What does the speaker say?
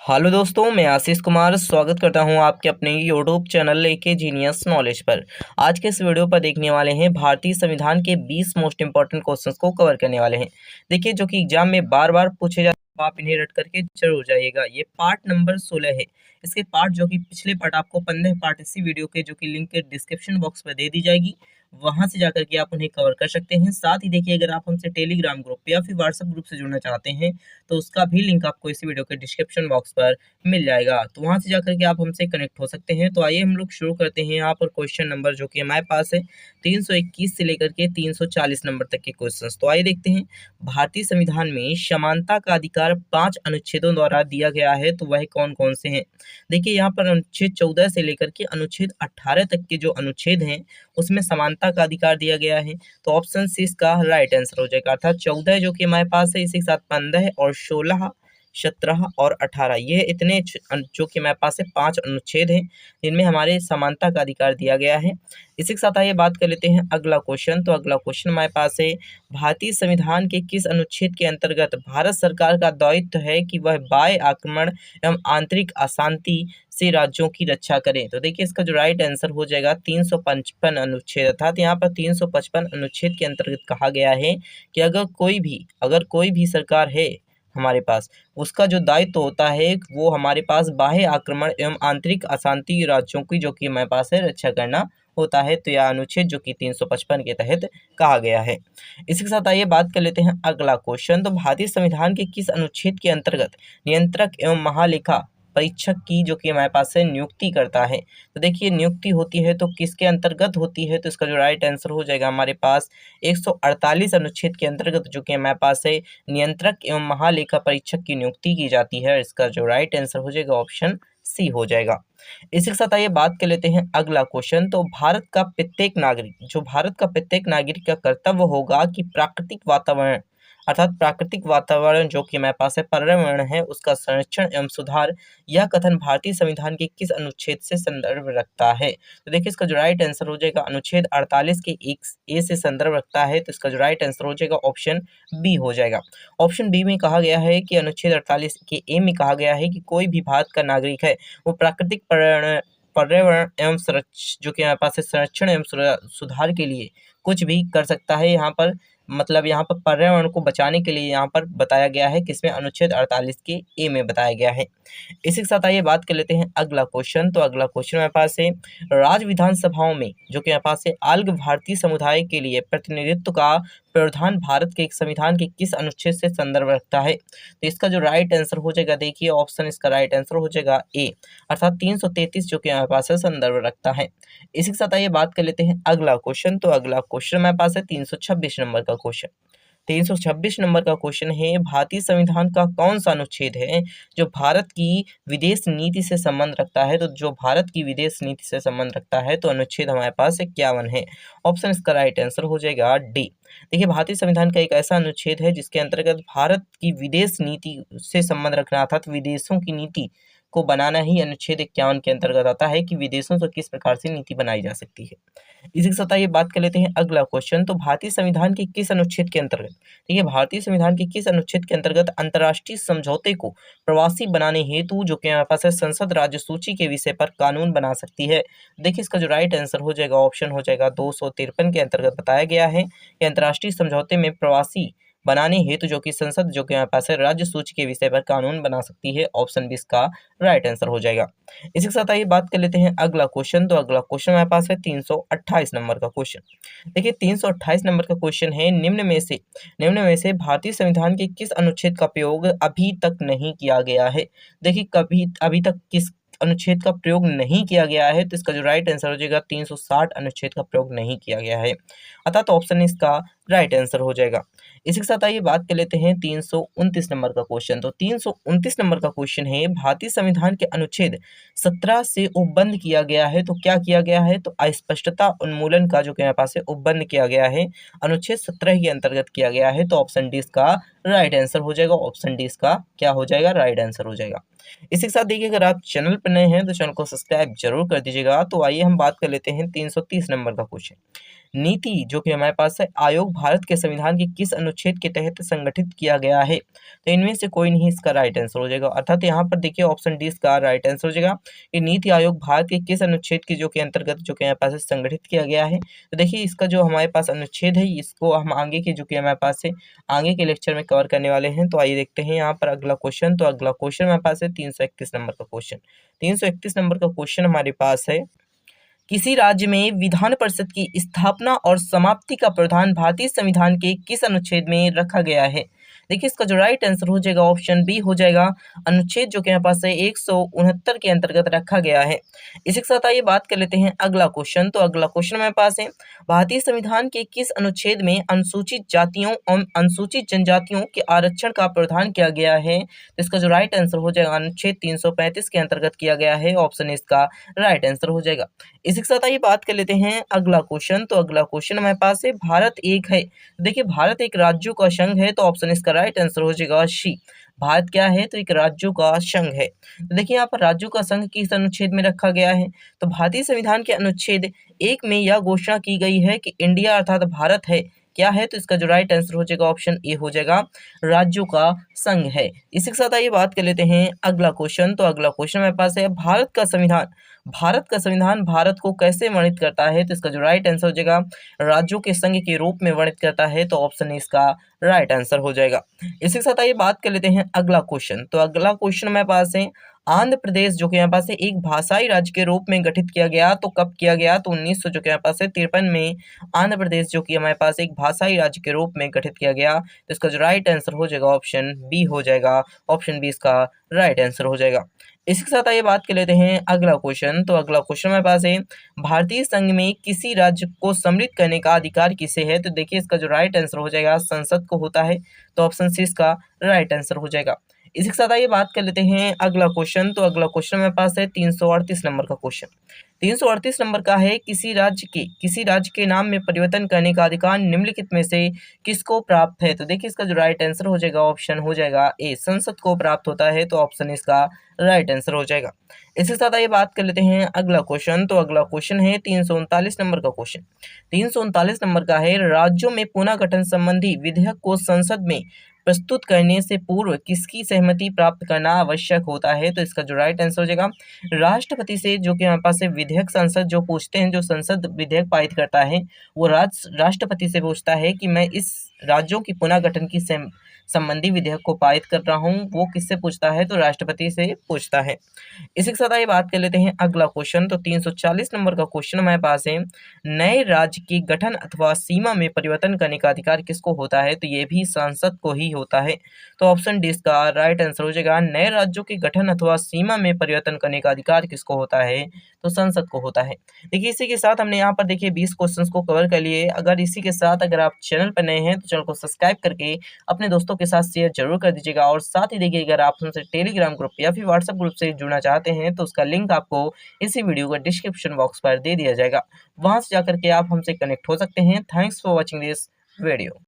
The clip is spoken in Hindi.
हेलो दोस्तों, मैं आशीष कुमार स्वागत करता हूं आपके अपने यूट्यूब चैनल लेके जीनियस नॉलेज पर। आज के इस वीडियो पर देखने वाले हैं भारतीय संविधान के 20 मोस्ट इंपॉर्टेंट क्वेश्चंस को कवर करने वाले हैं। देखिए, जो कि एग्जाम में बार बार पूछे जाते हैं, आप इन्हें रट करके जरूर जाइएगा। ये पार्ट नंबर 16 है। इसके पार्ट जो कि पिछले पार्ट आपको 15 पार्ट इसी वीडियो के जो कि लिंक के डिस्क्रिप्शन बॉक्स में दे दी जाएगी, वहां से जाकर के आप उन्हें कवर कर सकते हैं। साथ ही देखिए, अगर आप हमसे टेलीग्राम ग्रुप या फिर व्हाट्सएप ग्रुप से जुड़ना चाहते हैं तो उसका भी लिंक आपको इसी वीडियो के डिस्क्रिप्शन बॉक्स पर मिल जाएगा, तो वहां से जाकर के आप हमसे कनेक्ट हो सकते हैं। तो आइए हम लोग शुरू करते हैं। यहाँ पर क्वेश्चन नंबर जो कि हमारे पास है 321 से लेकर के 340 नंबर तक के क्वेश्चंस। तो आइए देखते हैं। भारतीय संविधान में समानता का अधिकार 5 अनुच्छेदों द्वारा दिया गया है, तो वह कौन कौन से हैं? देखिए, यहाँ पर अनुच्छेद 14 से लेकर के अनुच्छेद 18 तक के जो अनुच्छेद हैं उसमें समानता का अधिकार दिया गया है। तो ऑप्शन सी इसका राइट आंसर हो जाएगा। अर्थात 14 जो कि हमारे पास है, इसी के साथ 15 और 16, 17 और 18, ये इतने जो कि हमारे पास है 5 अनुच्छेद हैं जिनमें हमारे समानता का अधिकार दिया गया है। इसी के साथ आइए बात कर लेते हैं अगला क्वेश्चन। तो अगला क्वेश्चन हमारे पास है, भारतीय संविधान के किस अनुच्छेद के अंतर्गत भारत सरकार का दायित्व है कि वह बाह्य आक्रमण एवं आंतरिक अशांति से राज्यों की रक्षा करें? तो देखिए, इसका जो राइट आंसर हो जाएगा 355 अनुच्छेद। अर्थात यहाँ पर 355 अनुच्छेद के अंतर्गत कहा गया है कि अगर कोई भी सरकार है हमारे पास, उसका जो दायित्व होता है वो हमारे पास बाह्य आक्रमण एवं आंतरिक अशांति राज्यों की जो कि हमारे पास है रक्षा करना होता है। तो यह अनुच्छेद जो कि 355 के तहत कहा गया है। इसी के साथ आइए बात कर लेते हैं अगला क्वेश्चन। तो भारतीय संविधान के किस अनुच्छेद के अंतर्गत नियंत्रक एवं महालेखा परीक्षक की जो कि हमारे पास है नियुक्ति करता है? तो देखिए, नियुक्ति होती है तो किसके अंतर्गत होती है? तो इसका जो राइट आंसर हो जाएगा हमारे पास 148 अनुच्छेद के अंतर्गत जो कि हमारे पास है नियंत्रक एवं महालेखा परीक्षक की नियुक्ति की जाती है। इसका जो राइट आंसर हो जाएगा ऑप्शन सी हो जाएगा। इसी के साथ आइए बात कर लेते हैं अगला क्वेश्चन। तो भारत का प्रत्येक नागरिक का कर्तव्य होगा कि प्राकृतिक वातावरण जो कि हमारे पास है पर्यावरण है, उसका संरक्षण एवं सुधार, यह कथन भारतीय संविधान के किस अनुच्छेद से संदर्भ रखता है? तो देखिए, इसका जो राइट आंसर हो जाएगा अनुच्छेद 48 के 1 से संदर्भ रखता है। तो इसका जो राइट आंसर हो जाएगा ऑप्शन बी हो जाएगा। ऑप्शन बी में कहा गया है कि अनुच्छेद 48 के ए में कहा गया है कि कोई भी भारत का नागरिक है वो प्राकृतिक पर्यावरण एवं जो कि हमारे पास है संरक्षण एवं सुधार के लिए कुछ भी कर सकता है। यहाँ पर मतलब यहाँ पर पर्यावरण को बचाने के लिए यहाँ पर बताया गया है, किसमें? अनुच्छेद 48 के ए में बताया गया है। इसी के साथ आइए बात कर लेते हैं अगला क्वेश्चन। तो अगला क्वेश्चन हमारे पास है, राज्य विधानसभाओं में जो कि हमारे पास है आल्ग भारतीय समुदाय के लिए प्रतिनिधित्व का प्रावधान भारत के एक संविधान के किस अनुच्छेद से संदर्भ रखता है? तो इसका जो राइट आंसर हो जाएगा, देखिए ऑप्शन इसका राइट आंसर हो जाएगा ए, अर्थात 333 जो कि हमारे पास है संदर्भ रखता है। इसी के साथ आइए बात कर लेते हैं अगला क्वेश्चन। तो अगला क्वेश्चन हमारे पास है 326 नंबर का क्वेश्चन। 326 नंबर का क्वेश्चन है, भारतीय संविधान का कौन सा अनुच्छेद है जो भारत की विदेश नीति से संबंध रखता है? तो जो भारत की विदेश नीति से संबंध रखता है तो अनुच्छेद हमारे पास 51 है। ऑप्शन इसका राइट आंसर हो जाएगा डी। देखिए, भारतीय संविधान का एक ऐसा अनुच्छेद है जिसके अंतर्गत भारत की विदेश नीति से संबंध रखना अर्थात विदेशों की नीति को बनाना ही अनुच्छेद 51 के अंतर्गत आता है कि विदेशों से किस प्रकार से नीति बनाई जा सकती है। इसी के साथ आइए बात कर लेते हैं अगला क्वेश्चन। तो भारतीय संविधान के किस अनुच्छेद के अंतर्गत, देखिए भारतीय संविधान के किस अनुच्छेद के अंतर्गत अंतर्राष्ट्रीय समझौते को प्रवासी बनाने हेतु जो कि हमारे पास है संसद राज्य सूची के विषय पर कानून बना सकती है? देखिए, इसका जो राइट आंसर हो जाएगा ऑप्शन हो जाएगा 253 के अंतर्गत बताया गया है कि अंतर्राष्ट्रीय समझौते में प्रवासी बनाने हेतु जो कि संसद जो कि हमारे पास है राज्य सूची के विषय पर कानून बना सकती है। ऑप्शन बी इसका राइट आंसर हो जाएगा। इसी के साथ आइए बात कर लेते हैं अगला क्वेश्चन। तो अगला क्वेश्चन हमारे पास है 328 नंबर का क्वेश्चन। देखिए, 328 नंबर का क्वेश्चन है, निम्न में से भारतीय संविधान के किस अनुच्छेद का प्रयोग अभी तक नहीं किया गया है? देखिए, अभी तक किस अनुच्छेद का प्रयोग नहीं किया गया है? तो इसका जो राइट आंसर हो जाएगा 360 अनुच्छेद का प्रयोग नहीं किया गया है, अर्थात ऑप्शन इसका राइट आंसर हो जाएगा। इसी के साथ आइए बात कर लेते हैं 329 नंबर का क्वेश्चन। तो 329 नंबर का क्वेश्चन है, भारतीय संविधान के अनुच्छेद 17 से उपबंध किया गया है, तो क्या किया गया है? तो अस्पष्टता उन्मूलन का जो कि हमारे पास है उपबंध किया गया है, अनुच्छेद 17 के अंतर्गत किया गया है। तो ऑप्शन डी इसका राइट आंसर हो जाएगा। ऑप्शन डी इसका क्या हो जाएगा? राइट आंसर हो जाएगा। इसी के साथ देखिए, अगर आप चैनल पर नए हैं तो चैनल को सब्सक्राइब जरूर कर दीजिएगा। तो आइए हम बात कर लेते हैं 330 नंबर का क्वेश्चन। नीति जो कि हमारे पास है आयोग भारत के संविधान के किस अनुच्छेद के तहत संगठित किया गया है? तो इनमें से कोई नहीं इसका राइट आंसर हो जाएगा। अर्थात यहाँ पर देखिए ऑप्शन डी इसका राइट आंसर हो जाएगा कि नीति आयोग भारत के किस अनुच्छेद के जो कि अंतर्गत जो कि हमारे पास संगठित किया गया है। तो देखिए इसका जो हमारे पास अनुच्छेद है इसको हम आगे के जो कि हमारे पास है आगे के लेक्चर में कवर करने वाले हैं। तो आइए देखते हैं यहाँ पर अगला क्वेश्चन। तो अगला क्वेश्चन हमारे पास है 331 नंबर का क्वेश्चन। 331 नंबर का क्वेश्चन हमारे पास है, किसी राज्य में विधान परिषद की स्थापना और समाप्ति का प्रावधान भारतीय संविधान के किस अनुच्छेद में रखा गया है? देखिए इसका जो राइट आंसर हो जाएगा ऑप्शन बी हो जाएगा, अनुच्छेद जो कि हमारे पास है 169 के अंतर्गत रखा गया है। इसी के साथ आइए बात कर लेते हैं अगला क्वेश्चन। तो अगला क्वेश्चन हमारे पास है, भारतीय संविधान के किस अनुच्छेद में अनुसूचित जातियों और अनुसूचित जनजातियों के आरक्षण का प्रावधान किया गया है? तो इसका जो राइट आंसर हो जाएगा अनुच्छेद 335 के अंतर्गत किया गया है। ऑप्शन इसका राइट आंसर हो जाएगा। इसी के साथ आइए बात कर लेते हैं अगला क्वेश्चन। तो अगला क्वेश्चन हमारे पास है, भारत एक है। देखिए भारत एक राज्यों का संघ है, तो ऑप्शन इसका राइट आंसर हो जाएगा सी। भारत क्या है? तो एक राज्यों का संघ है। तो देखिए यहाँ पर राज्यों का संघ किस अनुच्छेद में रखा गया है? तो भारतीय संविधान के अनुच्छेद 1 में यह घोषणा की गई है कि इंडिया अर्थात भारत है क्या है? तो इसका जो राइट आंसर हो जाएगा ऑप्शन ए हो जाएगा, राज्यों का संघ है। इसी के साथ आइए बात कर लेते हैं अगला क्वेश्चन। तो अगला क्वेश्चन हमारे पास है, भारत का संविधान भारत को कैसे वर्णित करता है? तो इसका जो राइट आंसर हो जाएगा, राज्यों के संघ के रूप में वर्णित करता है। तो ऑप्शन इसका राइट आंसर हो जाएगा। इसी के साथ आइए बात कर लेते हैं अगला क्वेश्चन। तो अगला क्वेश्चन हमारे पास है, आंध्र प्रदेश जो कि यहाँ पास है एक भाषाई राज्य के रूप में गठित किया गया। तो कब किया गया? तो 1900 जो कि यहाँ पास है 53 में आंध्र प्रदेश जो कि हमारे पास एक भाषाई राज्य के रूप में गठित किया गया। तो इसका जो राइट आंसर हो जाएगा ऑप्शन बी हो जाएगा। ऑप्शन बी इसका राइट आंसर हो जाएगा। इसके साथ आइए बात कर लेते हैं अगला क्वेश्चन। तो अगला क्वेश्चन हमारे पास है, भारतीय संघ में किसी राज्य को सम्मिलित करने का अधिकार किसे है? तो देखिए इसका जो राइट आंसर हो जाएगा संसद को होता है। तो ऑप्शन सी इसका राइट आंसर हो जाएगा। इसी के साथ आइए बात कर लेते हैं अगला क्वेश्चन। तो अगला क्वेश्चन हमारे पास है 338 नंबर का क्वेश्चन। 338 नंबर का है, किसी राज्य के नाम में परिवर्तन करने का अधिकार निम्नलिखित में से किसको प्राप्त है? तो देखिए इसका जो राइट आंसर हो जाएगा ऑप्शन हो जाएगा ए, संसद को प्राप्त होता है। तो ऑप्शन इसका राइट आंसर हो जाएगा। इसके साथ आइए बात कर लेते हैं अगला क्वेश्चन। तो अगला क्वेश्चन है 339 नंबर का क्वेश्चन। 339 नंबर का है, राज्यों में पुनर्गठन संबंधी विधेयक को संसद में प्रस्तुत करने से पूर्व किसकी सहमति प्राप्त करना आवश्यक होता है? तो इसका जो राइट आंसर हो जाएगा, राष्ट्रपति से जो कि हमारे पास है विधेयक संसद जो पूछते हैं, जो संसद विधेयक पारित करता है वो राष्ट्रपति से पूछता है कि मैं इस राज्यों की पुनर्गठन की संबंधी विधेयक को पारित कर रहा हूँ। वो किससे पूछता है? तो राष्ट्रपति से पूछता है। इसी के साथ आइए बात कर लेते हैं अगला क्वेश्चन। तो 340 नंबर का क्वेश्चन हमारे पास है, नए राज्य के गठन अथवा सीमा में परिवर्तन करने का अधिकार किसको होता है? तो ये भी संसद को ही होता है। तो ऑप्शन डी इसका राइट आंसर हो जाएगा, नए राज्यों के गठन अथवा सीमा में परिवर्तन करने का अधिकार किसको होता है? तो संसद को होता है। देखिए इसी के साथ हमने यहाँ पर देखिए 20 क्वेश्चंस को कवर कर लिए। अगर इसी के साथ अगर आप चैनल पर नए हैं तो चैनल को सब्सक्राइब करके अपने दोस्तों के साथ शेयर जरूर कर दीजिएगा। और साथ ही देखिए अगर आप हमसे टेलीग्राम ग्रुप या फिर व्हाट्सएप ग्रुप से जुड़ना चाहते हैं तो उसका लिंक आपको इसी वीडियो का डिस्क्रिप्शन बॉक्स पर दे दिया जाएगा। वहां से जाकर के आप हमसे कनेक्ट हो सकते हैं। Thanks for watching this video.